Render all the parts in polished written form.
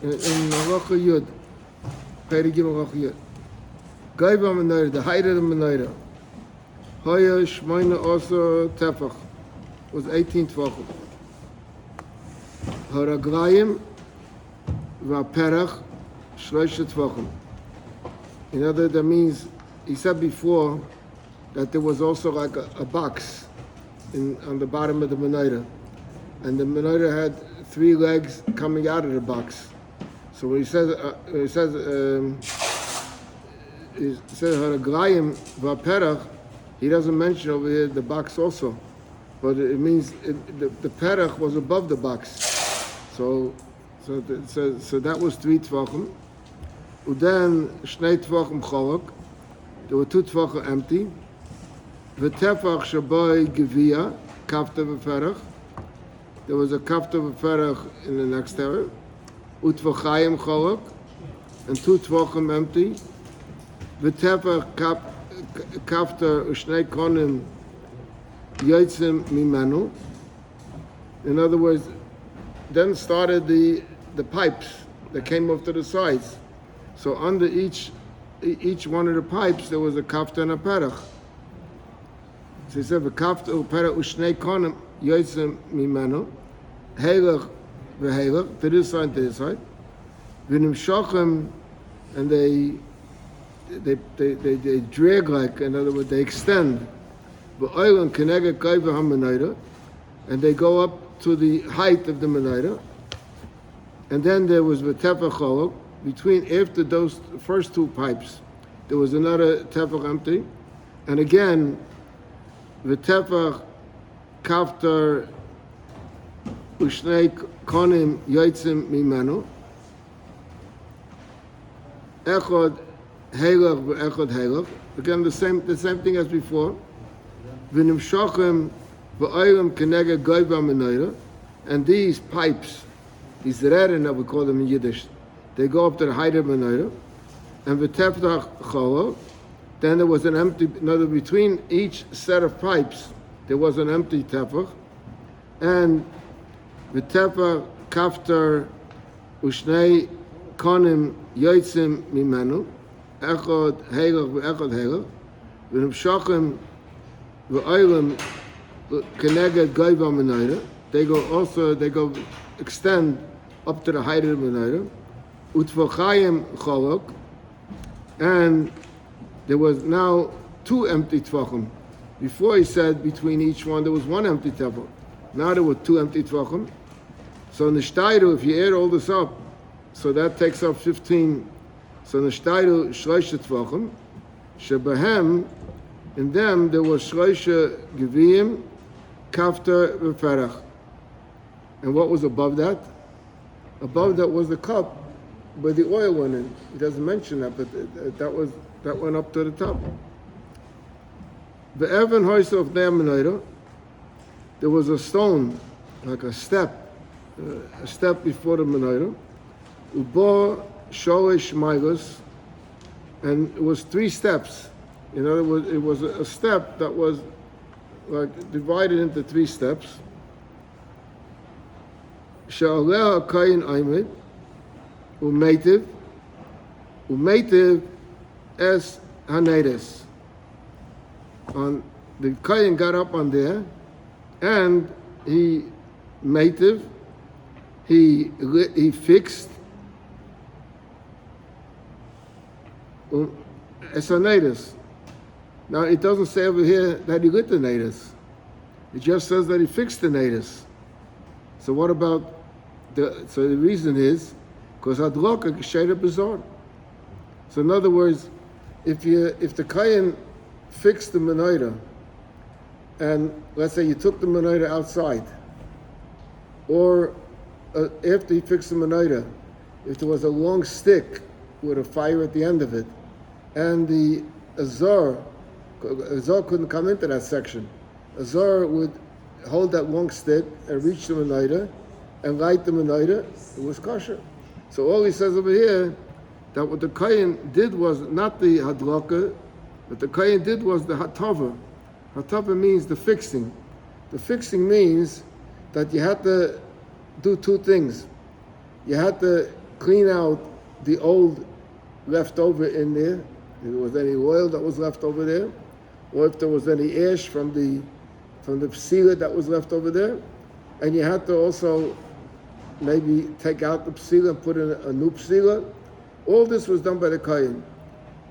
in Halacha Yud, Perigim Halacha Yud. Gaiva Menorah, the height of the Menorah. Hoya Shmoina Osa Tefach was 18 Tvachim. Haraglayim Vaperach Shloisha Tvachim. In other words, that means, he said before that there was also like a box on the bottom of the menorah, and the menorah had 3 legs coming out of the box. So when he says Haraglayim Vaperach, he doesn't mention over here the box also, but it means the perach was above the box. So that was 3 tvachim. Then shnei tvachim cholok. There were 2 tvachim empty. V'tefach shabai gevia kafta v'perach. There was a kafta v'perach in the next area. Utvachayim cholok, and 2 tvachim empty. V'tefach kafta ushnei konim yotzim mimenu. In other words, then started the pipes that came off to the sides. So under each one of the pipes there was a kafta and a perach. So he said, "V'kafta u'perach ushnei konim yotzim mimenu, heilach v'heilach, to this side and to this side. V'nimshochem, and they drag, like, in other words, they extend. V'oilan keneged gaiva hamenorah, and they go up to the height of the menorah. And then there was v'tefach cholok, between, after those first 2 pipes, there was another tefach empty. And again, v'tefach kaftar ushnei konim yotzim mimenu, echod heilach v'echod heilach. Again, the same thing as before. V'nimshochem v'oilam keneged gaiva menorah, and these pipes, these reren, we call them in Yiddish, they go up to the height of menorah. And v'tefach cholok, then there was an empty, another between each set of pipes, there was an empty tefach. And v'tefach kaftar ushnei konim yotzim mimenu, echod heilach v'echod heilach, v'nimshochem v'oilam keneged gaiva menorah. They go extend up to the height of the menorah. Utvachayim cholok, and there was now 2 empty tvachim. Before he said between each one there was 1 empty tefach. Now there were 2 empty tvachim. So in the shtayru, if you add all this up, so that takes up 15. So in the shtayru shloisha tvachim, shebahem, in them there was shloisha geviyim, kafta v'perach. And what was above that? Above that was the cup where the oil went in. He doesn't mention that, but that went up to the top. The Evan Hoysa of Nea Menorah, there was a stone, like a step before the Menorah. Ubo Sholish Milos, and it was 3 steps. In other words, it was a step that was like divided into 3 steps. Sha'aleh HaKayin Aymed, Umeitiv es Hanedes. On the Kayin got up on there, and he meitiv, he fixed es Hanedes. Now it doesn't say over here that he lit the nidus. It just says that he fixed the nidus. So what about so the reason is because hadloka g'sheira b'zor. So in other words, if the kayin fixed the menorah, and let's say you took the menorah outside, or after he fixed the menorah, if there was a long stick with a fire at the end of it, and the azor couldn't come into that section, azor would hold that long stick and reach the menorah and light the menorah, it was kosher. So all he says over here, that what the kohen did was not the hadlaka, but the kohen did was the hatava. Hatava means the fixing. The fixing means that you had to do 2 things. You had to clean out the old leftover in there, if there was any oil that was left over there, or if there was any ash from the psila that was left over there, and you had to also maybe take out the psila and put in a new psila. All this was done by the kohen,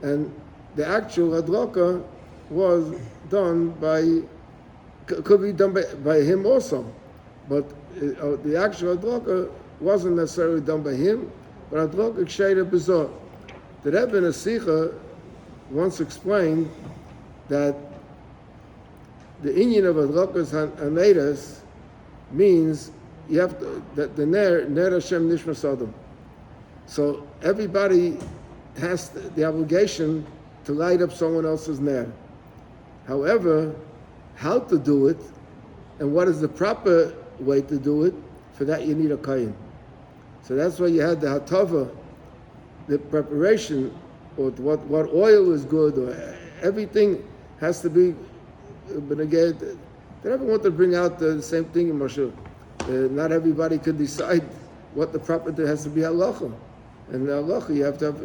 and the actual hadlaka was done could be done by him also, but the actual hadlaka wasn't necessarily done by him, but hadlaka ksheira b'zor. The Rebbe in a Sikha once explained that the inyan of hadlakas hanedas means you have to, that the ner Hashem nishmas adam. So everybody has the obligation to light up someone else's ner. However, how to do it and what is the proper way to do it, for that you need a kohen. So that's why you had the hatava, the preparation, or what oil is good, or everything has to be. But again, they never want to bring out the same thing in Moshe. Not everybody could decide what the proper thing has to be halacha. And the halacha, you have to have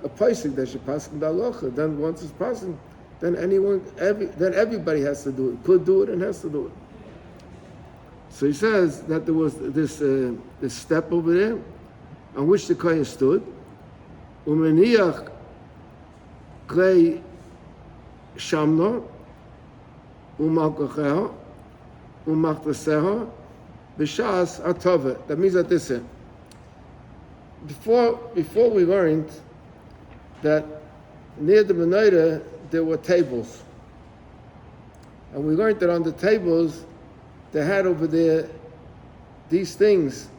a pasuk that should pass in the halacha. Then once it's passing, then then everybody has to do it. Could do it and has to do it. So he says that there was this step over there on which the kohen stood. Umeniach klei shamno umalkacheha umachtaseha b'shas atove. That means that this is before we learned that near the menorah there were tables, and we learned that on the tables they had over there these things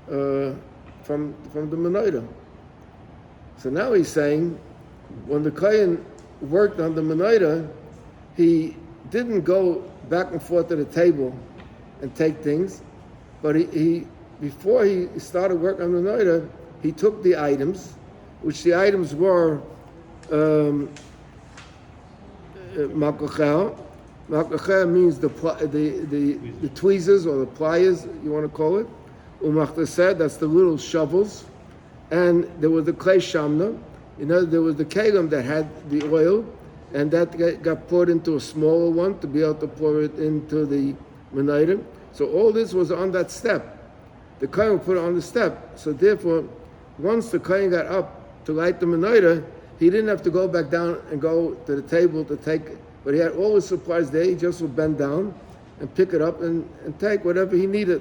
from the menorah. So now he's saying, when the kohen worked on the menorah, he didn't go back and forth to the table and take things, but he before he started work on the menorah, he took the items, which the items were malkachel. Malkachel means the tweezers or the pliers, you want to call it. Umachtaseh, that's the little shovels. And there was the klei shamna. There was the kelim that had the oil, and that got poured into a smaller one to be able to pour it into the menorah. So all this was on that step. The kohen put it on the step. So therefore, once the kohen got up to light the menorah, he didn't have to go back down and go to the table to take it. But he had all his supplies there. He just would bend down and pick it up and take whatever he needed.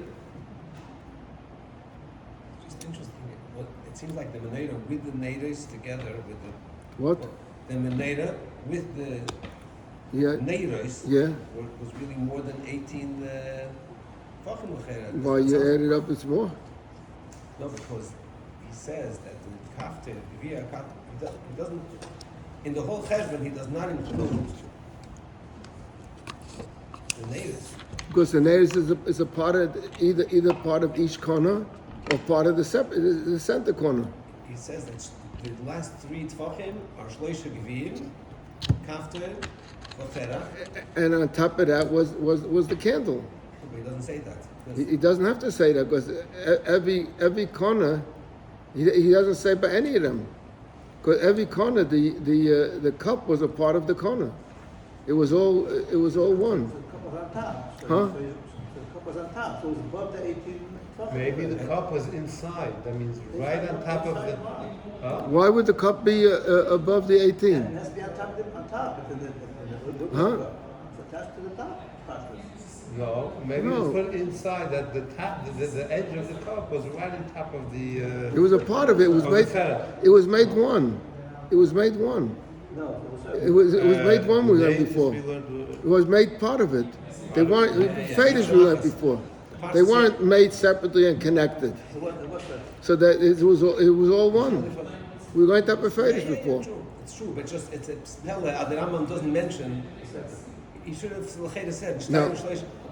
Just interesting. It seems like the menorah with the neighbors together with the what? The menorah with the neighbors was really more than 18 tefachim. Why you added up? It's more. No, because he says that the kafter, he doesn't. In the whole cheshbon, he does not include the neighbors. Because the neighbors is a part of either part of each corner or part of the center corner. He says that the last 3 tefachim are shloisha gevim, kafter, v'ferach. And on top of that was the candle. But he doesn't say that. He doesn't have to say that, because every corner, he doesn't say by any of them. Because every corner, the cup was a part of the corner. It was all one. The cup was on top. So Huh? the cup was on top. So it was above the 18. Maybe the cup was inside. That means right on top of the. Why would the cup be above the 18? It has to be on top. If the Huh? It's attached to the top. No, maybe No. it was put inside. That the top, the edge of the cup was right on top of the. It was a part of it. It was of made. the feta. It was made one. It was made one. No, It was made one. We learned Ladies, before. we learned, It was made part of it. They weren't. Faders we learned before. They weren't made separately and connected. So that it was all one. We learned that with faders before. It's true, but just it's a spell that the Rambam doesn't mention. He should have said No.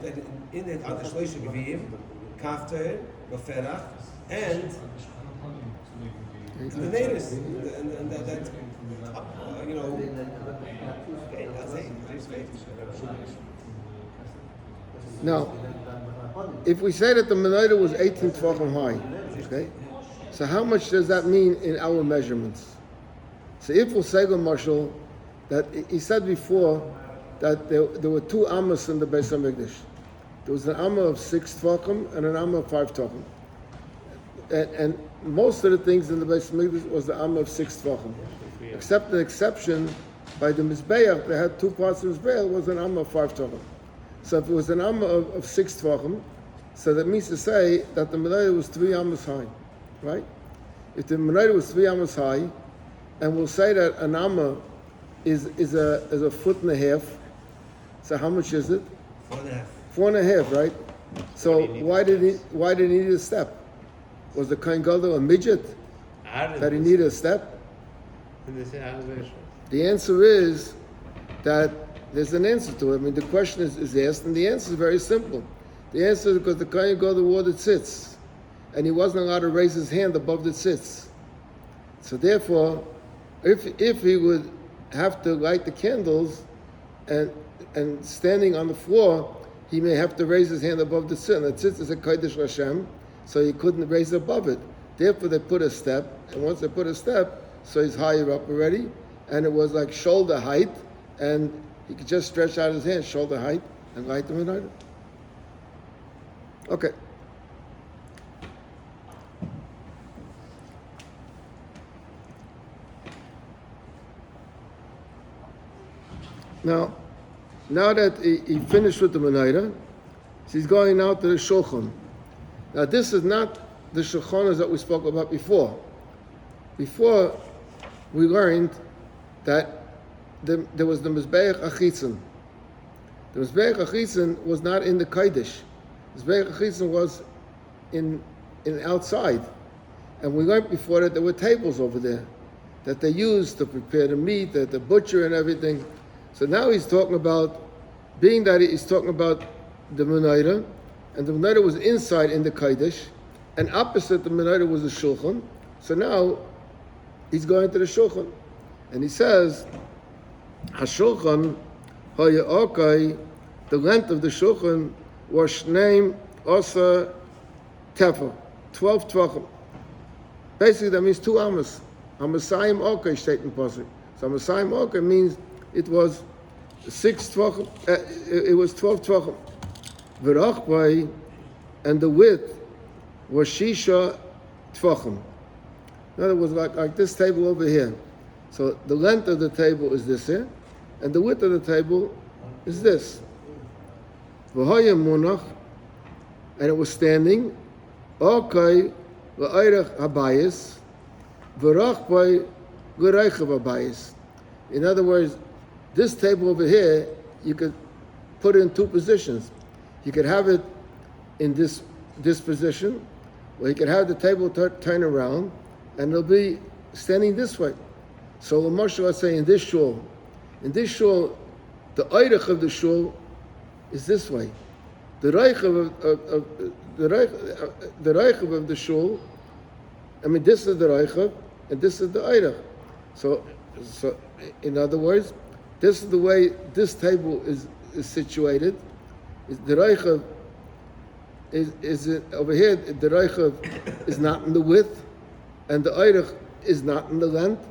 that in it are the shloisha gevim, kafter, v'ferach, and the neighbors, and that you know. Okay, that's it. Now, if we say that the menorah was 18 tefachim high, okay, So how much does that mean in our measurements? So if we'll say Marshall, that he said before that there were two amas in the Beis Hamikdash. There was an amma of 6 tvachim and an amma of 5 tvachim. And most of the things in the Beis Hamikdash was the amma of 6 tvachim. Except an exception by the Mizbeach, they had 2 parts of Mizbeach, was an amma of 5 tvachim. So if it was an amma of 6 tvachim, so that means to say that the menorah was 3 amas high, right? If the menorah was 3 amas high, and we'll say that an amma is a foot and a half, so how much is it? 4.5. 4.5, right? So why did he need a step? Was the Kohen Gadol a midget that he needed a step? The answer is that there's an answer to it. I mean, the question is asked, and the answer is very simple. The answer is because the Kohen Gadol wore the tzitz, and he wasn't allowed to raise his hand above the tzitz. So therefore, if he would have to light the candles and standing on the floor, he may have to raise his hand above the tzitz. And the tzitz is a Kodesh Hashem, so he couldn't raise it above it. Therefore, they put a step, and once they put a step, so he's higher up already, and it was like shoulder height, and he could just stretch out his hand, shoulder height, and light the menorah. Okay. Now that he finished with the menorah, he's going now to the shulchan. Now this is not the shulchanas that we spoke about before. Before, we learned that there was the Mizbeach Achitzon. The Mizbeach Achitzon was not in the Kodesh. The Mizbeach Achitzon was in outside. And we learned before that there were tables over there that they used to prepare the meat, the butcher and everything. So now he's talking about, being that he's talking about the menorah, and the menorah was inside in the Kodesh, and opposite the menorah was the shulchan. So now he's going to the shulchan, and he says, "Hashulchan haya okai." The length of the shulchan was shneim osa tefa, 12 tvachim. Basically, that means 2 amas. Hamasayim okai state in pasuk. So hamasayim okai means it was 6 tvachim. It was 12 tvachim. V'rachbai, and the width was shisha tvachim. In other words, like this table over here. So the length of the table is this here, and the width of the table is this. V'haya munach, and it was standing. Okay, v'ayrach habayis, v'rachbai v'reichav habayis. In other words, this table over here, you could put it in 2 positions. You could have it in this position, or you could have the table turn around, and it'll be standing this way. So the Moshe was saying, in this shul, the oirach of the shul is this way. The reichav of the shul, I mean, this is the reichav, and this is the oirach. So in other words, this is the way this table is situated. The reichav is over here. The reichav is not in the width, and the oirach is not in the length,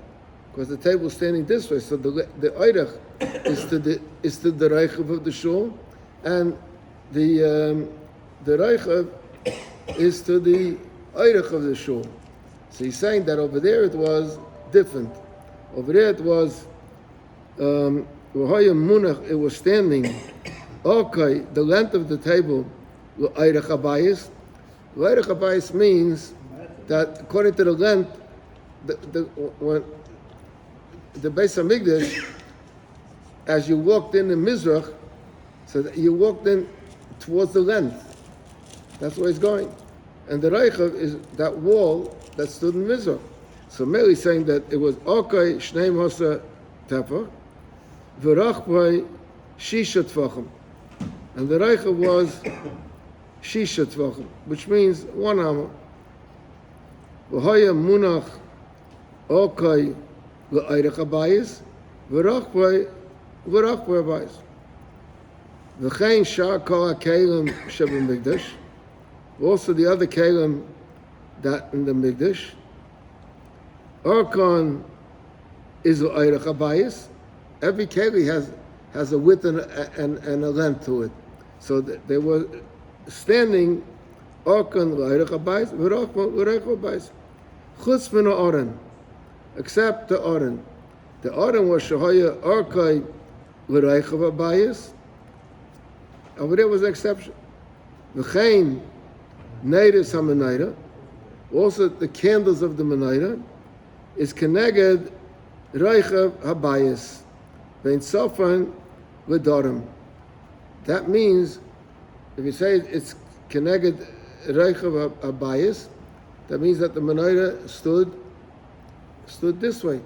because the table is standing this way. So the oirach is to the reichav of the shul, and the reichav is to the oirach of the shul. So he's saying that over there it was different. Over there it was it was standing. Okay, the length of the table, oirach habayis. Oirach habayis means that according to the length, when the Beis Hamikdash, as you walked in the Mizrach, so that you walked in towards the length. That's where it's going. And the Reichav is that wall that stood in Mizrach. So Mary is saying that it was okay, Shneim Hosa Tefa, V'rachbai Shisha Tvachim. And the Reichav was Shisha Tvachim, which means 1 amma. V'haya Munach Okay L'Eirach Habayis, V'rachbai Habayis. V'chein Shah Kol HaKelim Shebem Mikdash. Also the other kelim that in the Mikdash. Orkan is the Eirach Habayis. Every keli has a width and a length to it. So they were standing Orkan Eirach Habayis, V'Eirach Habayis. Chutz min ha'oren, except the oren. The oren was Shahaya Orkai L'Eirach Habayis. Over there was an exception. V'chein Neiris HaMenaira, also the candles of the Menaira, is Keneged Reichav Habayis, Vein Sofan L'Dorim. That means, if you say it's Keneged Reichav Habayis, that means that the Menaira stood this way,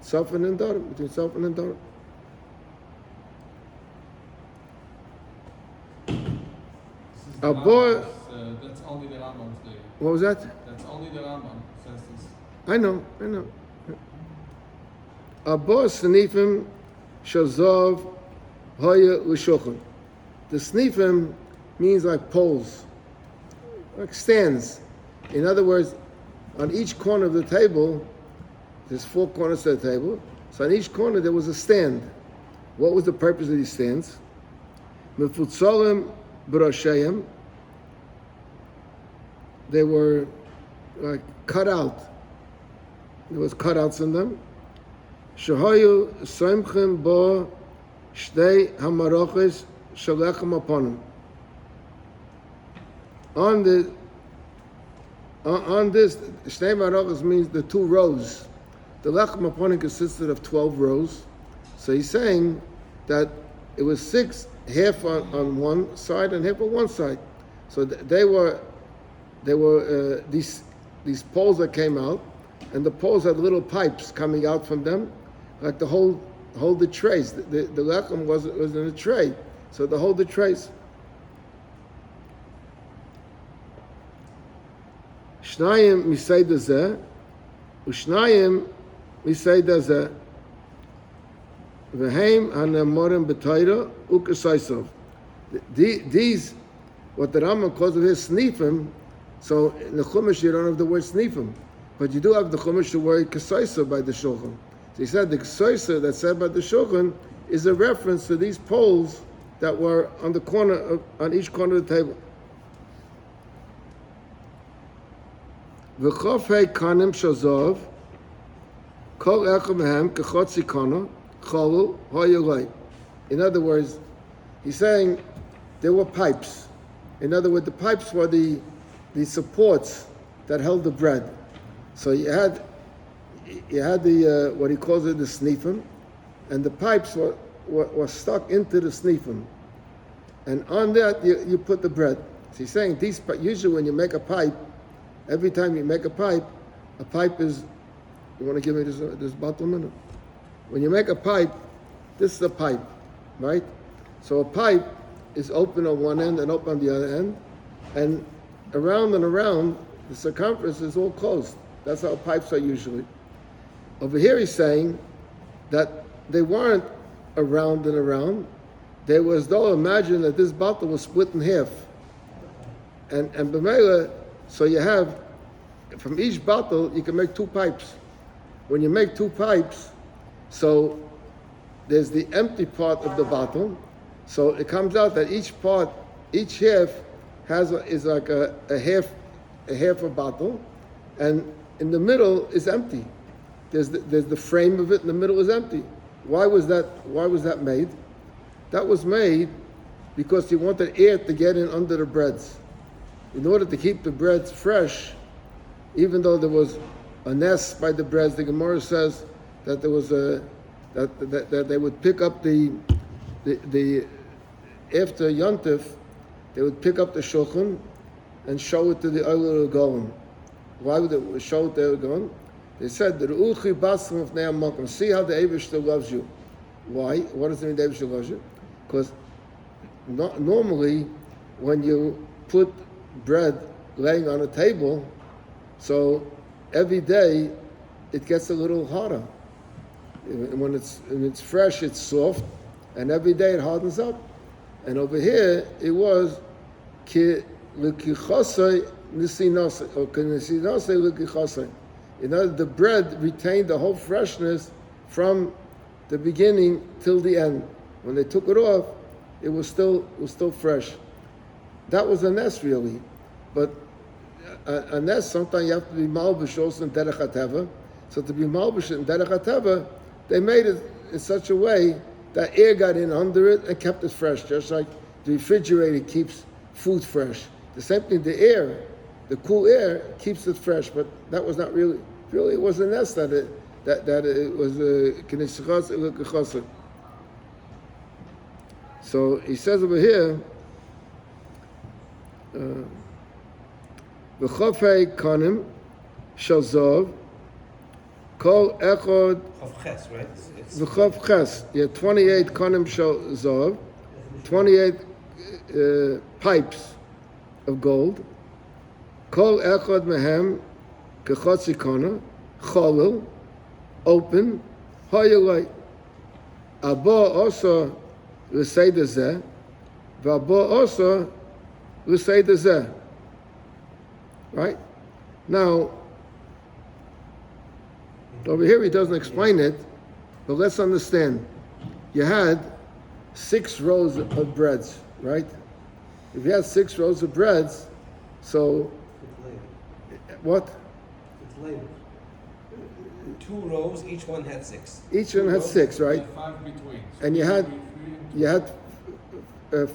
Sofan and Dorim, between Sofan and Dorim. That's only the Rambam's day. What was that? That's only the Rambam says this. I know. Abba Snifim Shazov Hoya L'Shochan. The Snifim means like poles, like stands. In other words, on each corner of the table, there's 4 corners to the table. So on each corner there was a stand. What was the purpose of these stands? Mefutzolim B'Roshayim. They were like cut out. There was cutouts in them. Shahayu Soimchim Bo Shtei Hamaroches Shalechem Aponim. On this, Shtei Hamaroches means the 2 rows. The Lechem Aponim consisted of 12 rows. So he's saying that it was 6, half on one side and half on one side. So they were these poles that came out, and the poles had little pipes coming out from them, like to hold the trays. The lechem was in a tray, so to hold the trays. Shnayim misay dazeh, u'shnayim misay dazeh. V'heim hanamorim b'tayra u'kesaysov. These, what the Rambam calls of his snifim. So in the Chumash you don't have the word snifim, but you do have the Chumash the word kesaisa by the Shulchan. So he said the kesaisa that's said by the Shulchan is a reference to these poles that were on the corner on each corner of the table. V'chofei kanim shazov kol echad mehem kechotzi kana chalu hoyelay. In other words, he's saying there were pipes. In other words, the pipes were the supports that held the bread. So you had the what he calls it the snifim, and the pipes were stuck into the snifim, and on that you put the bread. So he's saying these usually when you make a pipe, every time you make a pipe is. You want to give me this bottle a minute? When you make a pipe, this is a pipe, right? So a pipe is open on one end and open on the other end, and around and around, the circumference is all closed. That's how pipes are usually. Over here he's saying that they weren't around and around. They were as though imagine that this bottle was split in half. And b'meila, so you have, from each bottle, you can make 2 pipes. When you make 2 pipes, so there's the empty part of the bottle. So it comes out that each half is like a half a bottle, and in the middle is empty. There's the frame of it, and the middle is empty. Why was that made? That was made because you wanted air to get in under the breads. In order to keep the breads fresh, even though there was a nest by the breads, the Gemara says that there was that they would pick up the after Yontif, they would pick up the shulchan and show it to the Oler Golan. Why would they show it to the Golan? They said, see how the Eibishter loves you. Why? What does it mean the Eibishter loves you? Because normally when you put bread laying on a table, so every day it gets a little harder. When it's fresh, it's soft, and every day it hardens up. And over here, it was ki l'kichosei nisinos or nisinos lekichosei. In other, the bread retained the whole freshness from the beginning till the end. When they took it off, it was still fresh. That was a nes really, but a nes sometimes you have to be malbish also in derech hateva. So to be malbish in derech hateva, they made it in such a way that air got in under it and kept it fresh, just like the refrigerator keeps food fresh. The same thing, the air, the cool air keeps it fresh, but that was not really it was a nest that it was kinesichos ilukachosek. So he says over here, v'chofei konim shel zov kol echod Of ches, right? v'chof ches. Yeah, 28 konim shel zov, 28 pipes of gold. Kol echod mehem kechotzi kona cholel open hayalei abo also l'seder zeh v'abo also l'seder zeh. Right now, over here he doesn't explain it, but let's understand. You had 6 rows of breads, right? If you had 6 rows of breads, so It's later. what? It's later. 2 rows, each one had 6. Each one had 6, right? 5 between. And you had- Three, You had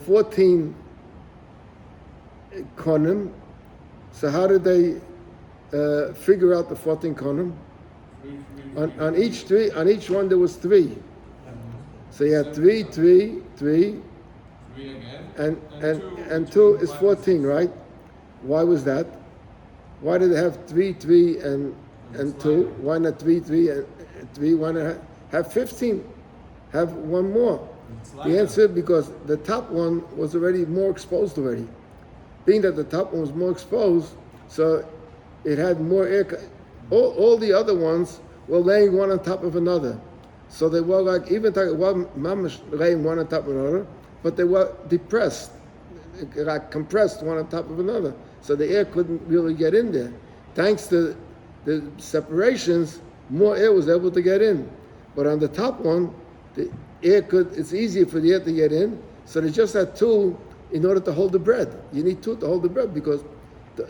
14 konim. So how did they figure out the 14 konim? On each one there was 3. So you had 3, 3, 3, 3 again. and 2 is 14, right? Why was that? Why did they have 3, 3, and 2? Why not 3, 3, and 3? Why not have 15? Have one more. The answer, because the top one was already more exposed already. Being that the top one was more exposed, so it had more air. All the other ones were laying one on top of another. So they were like, even one mamash laying one on top of another, but they were depressed, like compressed one on top of another. So the air couldn't really get in there. Thanks to the separations, more air was able to get in. But on the top one, the air it's easier for the air to get in. So they just had 2 in order to hold the bread. You need 2 to hold the bread because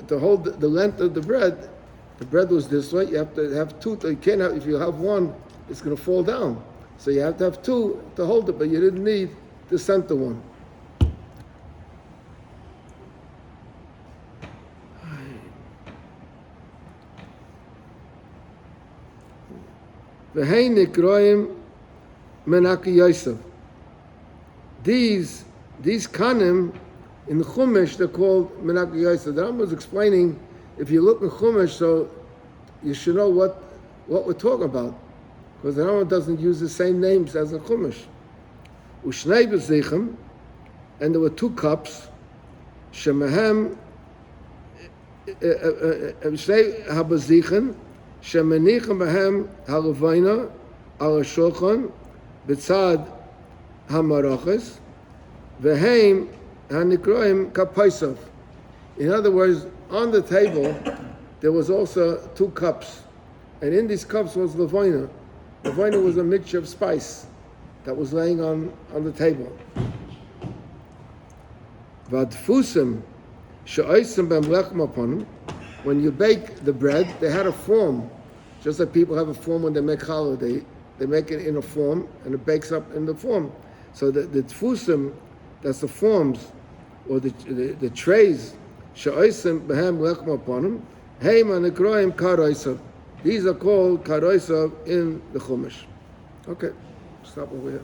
to hold the length of the bread was this way. You have to have 2. You can't have, if you have 1, it's going to fall down. So you have to have 2 to hold it, but you didn't need the center one. V'hei nikroim menaki Yosef. These kanim in Chumash they're called menaki Yosef. The Rambam was explaining, if you look in Chumash, so you should know what we're talking about, because the Rambam doesn't use the same names as in Chumash. Ushnei bezichem, and there were 2 cups. Shemahem shnei habazichen. Shemenichim b'hem halavayna al shulchan b'tzad hamarachas v'heim hanikroim kapaisav. In other words, on the table there was also 2 cups, and in these cups was levayna. Levayna was a mixture of spice that was laying on the table. V'adfusim she'osim b'mlechem aponim. When you bake the bread, they had a form, just like people have a form when they make challah. They make it in a form, and it bakes up in the form. So the tfusim, that's the forms, or the trays, she'osim b'hem lechem aponim, heim hanikroim karoisav. These are called karoisav in the Chumash. Okay, stop over here.